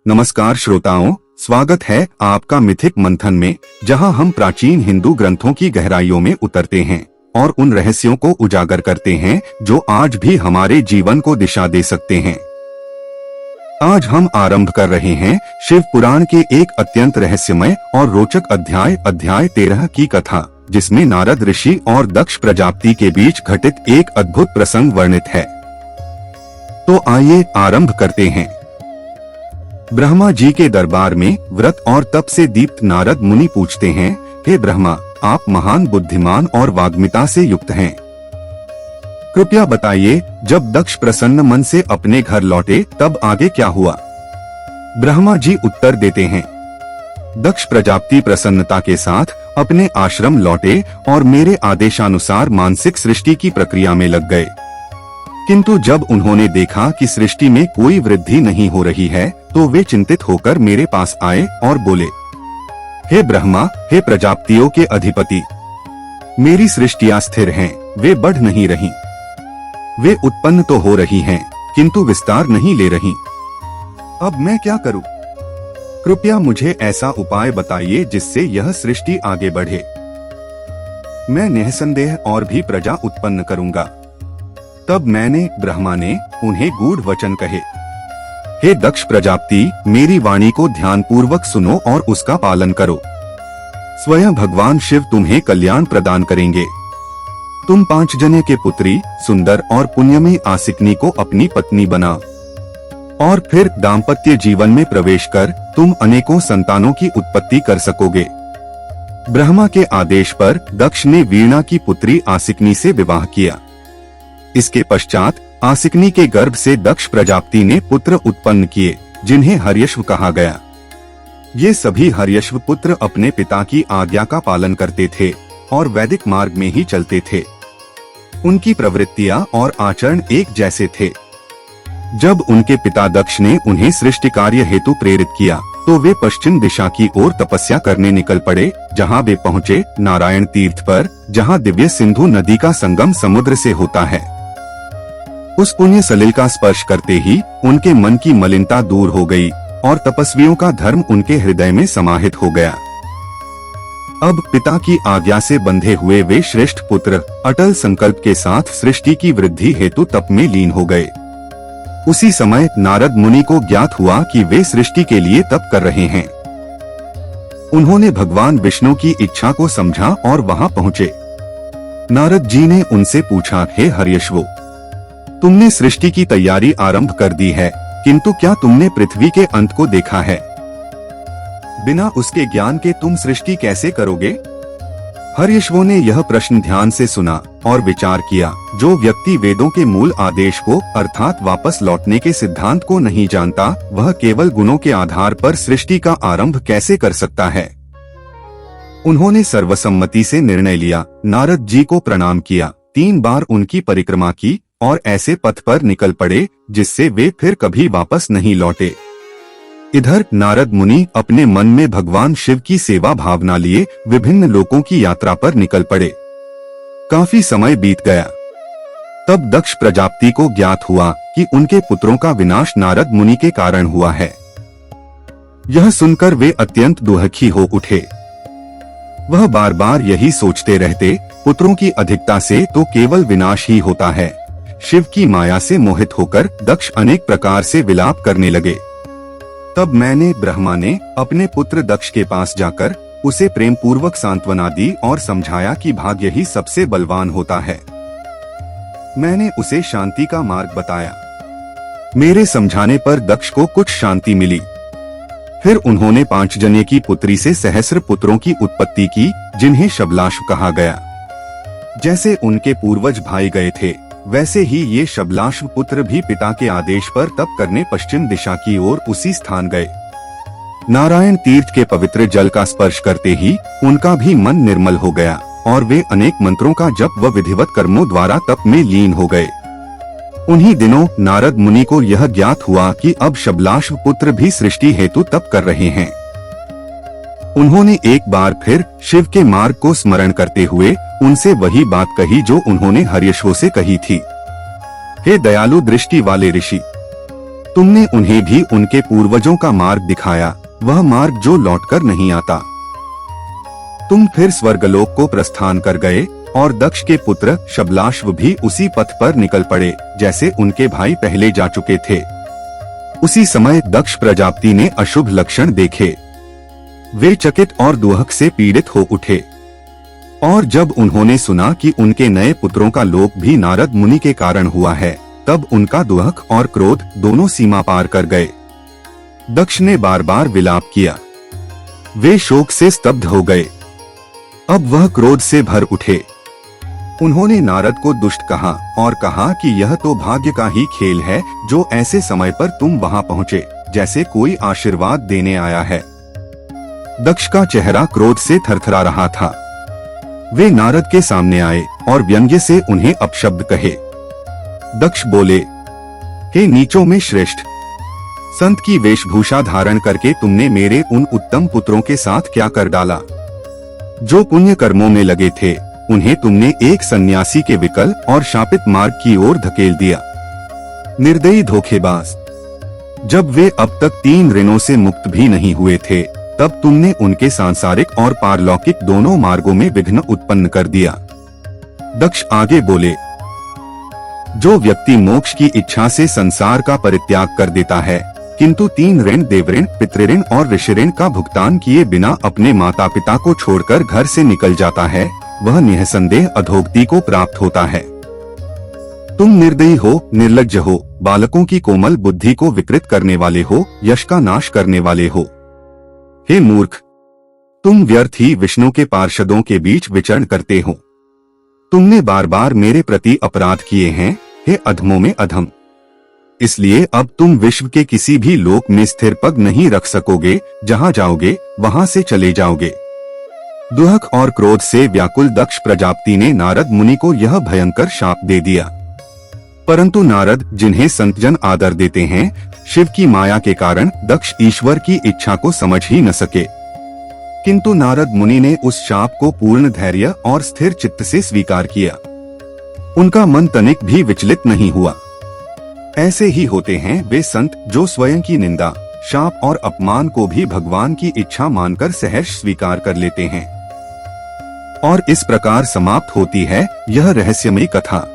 नमस्कार श्रोताओं, स्वागत है आपका मिथिक मंथन में, जहां हम प्राचीन हिंदू ग्रंथों की गहराइयों में उतरते हैं और उन रहस्यों को उजागर करते हैं जो आज भी हमारे जीवन को दिशा दे सकते हैं। आज हम आरंभ कर रहे हैं शिव पुराण के एक अत्यंत रहस्यमय और रोचक अध्याय 13 की कथा, जिसमें नारद ऋषि और दक्ष प्रजापति के बीच घटित एक अद्भुत प्रसंग वर्णित है। तो आइए आरंभ करते हैं। ब्रह्मा जी के दरबार में व्रत और तप से दीप्त नारद मुनि पूछते हैं, हे ब्रह्मा, आप महान बुद्धिमान और वाग्मिता से युक्त हैं। कृपया बताइए, जब दक्ष प्रसन्न मन से अपने घर लौटे तब आगे क्या हुआ? ब्रह्मा जी उत्तर देते हैं, दक्ष प्रजापति प्रसन्नता के साथ अपने आश्रम लौटे और मेरे आदेशानुसार मानसिक सृष्टि की प्रक्रिया में लग गए। किंतु जब उन्होंने देखा कि सृष्टि में कोई वृद्धि नहीं हो रही है, तो वे चिंतित होकर मेरे पास आए और बोले, हे ब्रह्मा, हे प्रजापतियों के अधिपति, मेरी सृष्टियां स्थिर हैं, वे बढ़ नहीं रही। वे उत्पन्न तो हो रही हैं, किंतु विस्तार नहीं ले रही। अब मैं क्या करूं? कृपया मुझे ऐसा उपाय बताइए जिससे यह सृष्टि आगे बढ़े। मैं निःसंदेह और भी प्रजा उत्पन्न करूंगा। तब ब्रह्मा ने उन्हें गूढ़ वचन कहे, हे दक्ष प्रजापति, मेरी वाणी को ध्यानपूर्वक सुनो और उसका पालन करो। स्वयं भगवान शिव तुम्हें कल्याण प्रदान करेंगे। तुम 5 जने के पुत्री, सुंदर और पुण्यमयी आसिकनी को अपनी पत्नी बना और फिर दाम्पत्य जीवन में प्रवेश कर तुम अनेकों संतानों की उत्पत्ति कर सकोगे। ब्रह्मा के आदेश पर दक्ष ने वीणा की पुत्री आसिकनी से विवाह किया। इसके पश्चात आसिकनी के गर्भ से दक्ष प्रजापति ने पुत्र उत्पन्न किए, जिन्हें हर्यश्व कहा गया। ये सभी हर्यश्व पुत्र अपने पिता की आज्ञा का पालन करते थे और वैदिक मार्ग में ही चलते थे। उनकी प्रवृत्तियां और आचरण एक जैसे थे। जब उनके पिता दक्ष ने उन्हें सृष्टि कार्य हेतु प्रेरित किया, तो वे पश्चिम दिशा की ओर तपस्या करने निकल पड़े, जहां वे पहुंचे नारायण तीर्थ पर, जहां दिव्य सिंधु नदी का संगम समुद्र से होता है। उस पुण्य सलिल का स्पर्श करते ही उनके मन की मलिनता दूर हो गई और तपस्वियों का धर्म उनके हृदय में समाहित हो गया। अब पिता की आज्ञा से बंधे हुए वे श्रेष्ठ पुत्र अटल संकल्प के साथ सृष्टि की वृद्धि हेतु तप में लीन हो गए। उसी समय नारद मुनि को ज्ञात हुआ कि वे सृष्टि के लिए तप कर रहे हैं। उन्होंने भगवान विष्णु की इच्छा को समझा और वहां पहुंचे। नारद जी ने उनसे पूछा, हे हर्यश्वो, तुमने सृष्टि की तैयारी आरंभ कर दी है, किंतु क्या तुमने पृथ्वी के अंत को देखा है? बिना उसके ज्ञान के तुम सृष्टि कैसे करोगे? हर्यश्वो ने यह प्रश्न ध्यान से सुना और विचार किया, जो व्यक्ति वेदों के मूल आदेश को अर्थात वापस लौटने के सिद्धांत को नहीं जानता, वह केवल गुणों के आधार पर सृष्टि का आरंभ कैसे कर सकता है? उन्होंने सर्वसम्मति से निर्णय लिया, नारद जी को प्रणाम किया, 3 बार उनकी परिक्रमा की और ऐसे पथ पर निकल पड़े जिससे वे फिर कभी वापस नहीं लौटे। इधर नारद मुनि अपने मन में भगवान शिव की सेवा भावना लिए विभिन्न लोकों की यात्रा पर निकल पड़े। काफी समय बीत गया। तब दक्ष प्रजापति को ज्ञात हुआ कि उनके पुत्रों का विनाश नारद मुनि के कारण हुआ है। यह सुनकर वे अत्यंत दुखी हो उठे। वह बार बार यही सोचते रहते, पुत्रों की अधिकता से तो केवल विनाश ही होता है। शिव की माया से मोहित होकर दक्ष अनेक प्रकार से विलाप करने लगे। तब ब्रह्मा ने अपने पुत्र दक्ष के पास जाकर उसे प्रेम पूर्वक सांत्वना दी और समझाया कि भाग्य ही सबसे बलवान होता है। मैंने उसे शांति का मार्ग बताया। मेरे समझाने पर दक्ष को कुछ शांति मिली। फिर उन्होंने 5 जने की पुत्री से सहस्र पुत्रों की उत्पत्ति की, जिन्हें शबलाश्व कहा गया। जैसे उनके पूर्वज भाई गए थे, वैसे ही ये शबलाश्व पुत्र भी पिता के आदेश पर तप करने पश्चिम दिशा की ओर उसी स्थान गए। नारायण तीर्थ के पवित्र जल का स्पर्श करते ही उनका भी मन निर्मल हो गया और वे अनेक मंत्रों का जप व विधिवत कर्मों द्वारा तप में लीन हो गए। उन्हीं दिनों नारद मुनि को यह ज्ञात हुआ कि अब शबलाश्व पुत्र भी सृष्टि हेतु तप कर रहे हैं। उन्होंने एक बार फिर शिव के मार्ग को स्मरण करते हुए उनसे वही बात कही जो उन्होंने हर्यश्वो से कही थी। हे दयालु दृष्टि वाले ऋषि, तुमने उन्हें भी उनके पूर्वजों का मार्ग दिखाया, वह मार्ग जो लौटकर नहीं आता। तुम फिर स्वर्गलोक को प्रस्थान कर गए और दक्ष के पुत्र शबलाश्व भी उसी पथ पर निकल पड़े जैसे उनके भाई पहले जा चुके थे। उसी समय दक्ष प्रजापति ने अशुभ लक्षण देखे। वे चकित और दुहक से पीड़ित हो उठे और जब उन्होंने सुना कि उनके नए पुत्रों का लोप भी नारद मुनि के कारण हुआ है, तब उनका दुहक और क्रोध दोनों सीमा पार कर गए। दक्ष ने बार बार विलाप किया। वे शोक से स्तब्ध हो गए। अब वह क्रोध से भर उठे। उन्होंने नारद को दुष्ट कहा और कहा कि यह तो भाग्य का ही खेल है जो ऐसे समय पर तुम वहां पहुंचे, जैसे कोई आशीर्वाद देने आया है। दक्ष का चेहरा क्रोध से थरथरा रहा था। वे नारद के सामने आए और व्यंग्य से उन्हें अपशब्द कहे। दक्ष बोले, हे नीचों में श्रेष्ठ, संत की वेशभूषा धारण करके तुमने मेरे उन उत्तम पुत्रों के साथ क्या कर डाला? जो पुण्य कर्मों में लगे थे, उन्हें तुमने एक सन्यासी के विकल और शापित मार्ग की ओर धकेल दिया। निर्दयी धोखेबाज! जब वे अब तक 3 ऋणों से मुक्त भी नहीं हुए थे, तब तुमने उनके सांसारिक और पारलौकिक दोनों मार्गों में विघ्न उत्पन्न कर दिया। दक्ष आगे बोले, जो व्यक्ति मोक्ष की इच्छा से संसार का परित्याग कर देता है, किंतु 3 ऋण देवऋण, पितृऋण और ऋषिऋण का भुगतान किए बिना अपने माता पिता को छोड़कर घर से निकल जाता है, वह निःसंदेह अधोगति को प्राप्त होता है। तुम निर्दयी हो, निर्लज्ज हो, बालकों की कोमल बुद्धि को विकृत करने वाले हो, यश का नाश करने वाले हो। हे मूर्ख, तुम व्यर्थ ही विष्णु के पार्षदों के बीच विचरण करते हो। तुमने बार बार मेरे प्रति अपराध किए हैं, हे अधमों में अधम। इसलिए अब तुम विश्व के किसी भी लोक में स्थिर पग नहीं रख सकोगे। जहां जाओगे वहां से चले जाओगे। दुहक और क्रोध से व्याकुल दक्ष प्रजापति ने नारद मुनि को यह भयंकर शाप दे दिया। परंतु नारद, जिन्हें संतजन आदर देते हैं, शिव की माया के कारण दक्ष ईश्वर की इच्छा को समझ ही न सके। किंतु नारद मुनि ने उस शाप को पूर्ण धैर्य और स्थिर चित्त से स्वीकार किया। उनका मन तनिक भी विचलित नहीं हुआ। ऐसे ही होते हैं वे संत जो स्वयं की निंदा, शाप और अपमान को भी भगवान की इच्छा मानकर सहर्ष स्वीकार कर लेते हैं। और इस प्रकार समाप्त होती है यह रहस्यमयी कथा।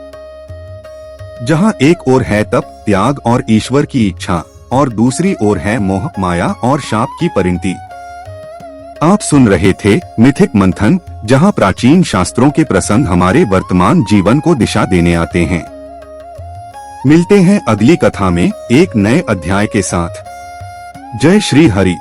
जहाँ एक ओर है तप, त्याग और ईश्वर की इच्छा, और दूसरी ओर है मोह, माया और शाप की परिणति। आप सुन रहे थे मिथिक मंथन, जहाँ प्राचीन शास्त्रों के प्रसंग हमारे वर्तमान जीवन को दिशा देने आते हैं। मिलते हैं अगली कथा में एक नए अध्याय के साथ। जय श्री हरि।